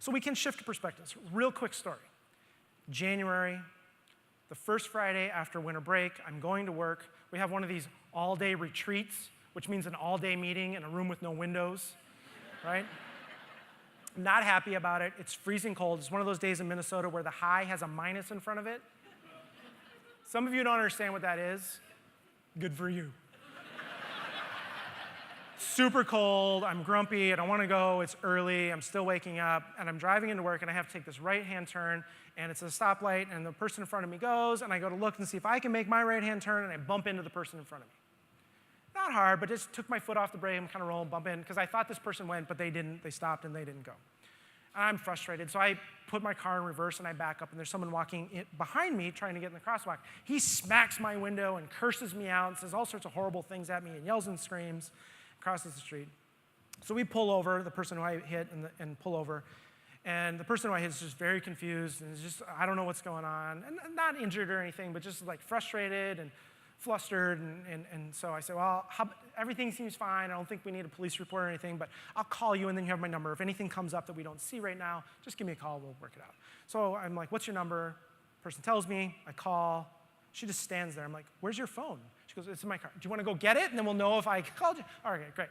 So we can shift perspectives. Real quick story. January, the first Friday after winter break, I'm going to work. We have one of these all-day retreats, which means an all-day meeting in a room with no windows, right? I'm not happy about it. It's freezing cold. It's one of those days in Minnesota where the high has a minus in front of it. Some of you don't understand what that is. Good for you. Super cold, I'm grumpy, I don't want to go, it's early, I'm still waking up, and I'm driving into work, and I have to take this right-hand turn, and it's a stoplight, and the person in front of me goes, and I go to look and see if I can make my right-hand turn, and I bump into the person in front of me. Not hard, but just took my foot off the brake, I'm kind of rolling, bump in, because I thought this person went, but they didn't, they stopped, and they didn't go. And I'm frustrated, so I put my car in reverse, and I back up, and there's someone walking behind me trying to get in the crosswalk. He smacks my window and curses me out and says all sorts of horrible things at me and yells and screams. Crosses the street. So we pull over, the person who I hit, and pull over. And the person who I hit is just very confused, and is just, I don't know what's going on. And not injured or anything, but just like frustrated and flustered. And so I said, well, everything seems fine. I don't think we need a police report or anything, but I'll call you, and then you have my number. If anything comes up that we don't see right now, just give me a call. We'll work it out. So I'm like, what's your number? Person tells me. I call. She just stands there. I'm like, where's your phone? She goes, it's in my car. Do you want to go get it? And then we'll know if I called you. All right, great.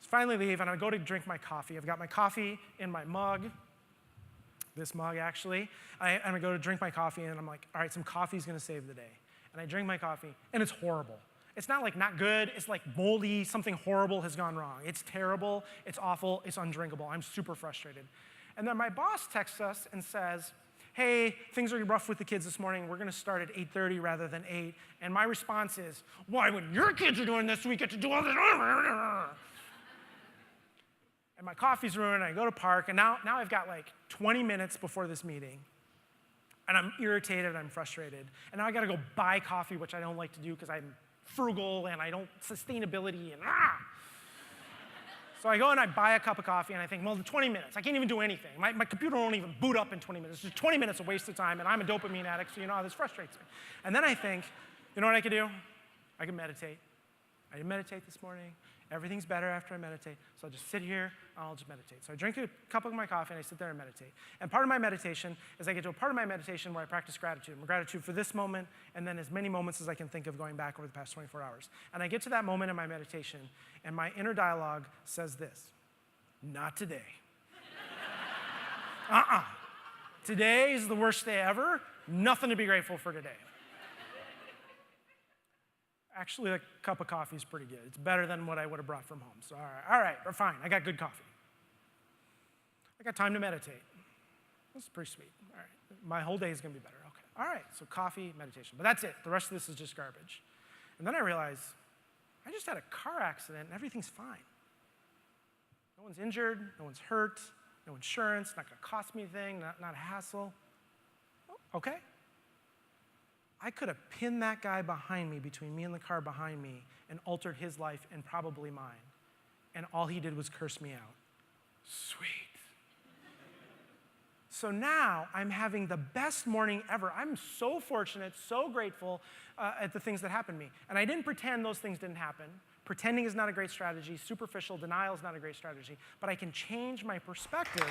So finally leave, and I go to drink my coffee. I've got my coffee in my mug, this mug actually. And I go to drink my coffee, and I'm like, all right, some coffee's going to save the day. And I drink my coffee, and it's horrible. It's not like not good. It's like moldy. Something horrible has gone wrong. It's terrible. It's awful. It's undrinkable. I'm super frustrated. And then my boss texts us and says, hey, things are rough with the kids this morning. We're going to start at 8:30 rather than 8. And my response is, why, when your kids are doing this, we get to do all this? And my coffee's ruined. I go to park. And now I've got like 20 minutes before this meeting. And I'm irritated. I'm frustrated. And now I got to go buy coffee, which I don't like to do because I'm frugal and I don't sustainability and So I go and I buy a cup of coffee, and I think, well, 20 minutes. I can't even do anything. My computer won't even boot up in 20 minutes. It's just 20 minutes of wasted time, and I'm a dopamine addict, so you know how this frustrates me. And then I think, you know what I could do? I could meditate. I didn't meditate this morning. Everything's better after I meditate, so I'll just sit here, and I'll just meditate. So I drink a cup of my coffee, and I sit there and meditate. And part of my meditation is I get to a part of my meditation where I practice gratitude. Gratitude for this moment, and then as many moments as I can think of going back over the past 24 hours. And I get to that moment in my meditation, and my inner dialogue says this: not today. Today is the worst day ever. Nothing to be grateful for today. Actually, a cup of coffee is pretty good. It's better than what I would have brought from home. So all right, we're fine. I got good coffee. I got time to meditate. This is pretty sweet. All right, my whole day is going to be better. Okay, all right, so coffee, meditation. But that's it. The rest of this is just garbage. And then I realize I just had a car accident, and everything's fine. No one's injured. No one's hurt. No insurance. Not going to cost me anything. Not a hassle. Okay. I could have pinned that guy behind me, between me and the car behind me, and altered his life and probably mine. And all he did was curse me out. Sweet. So now I'm having the best morning ever. I'm so fortunate, so grateful at the things that happened to me. And I didn't pretend those things didn't happen. Pretending is not a great strategy. Superficial denial is not a great strategy. But I can change my perspective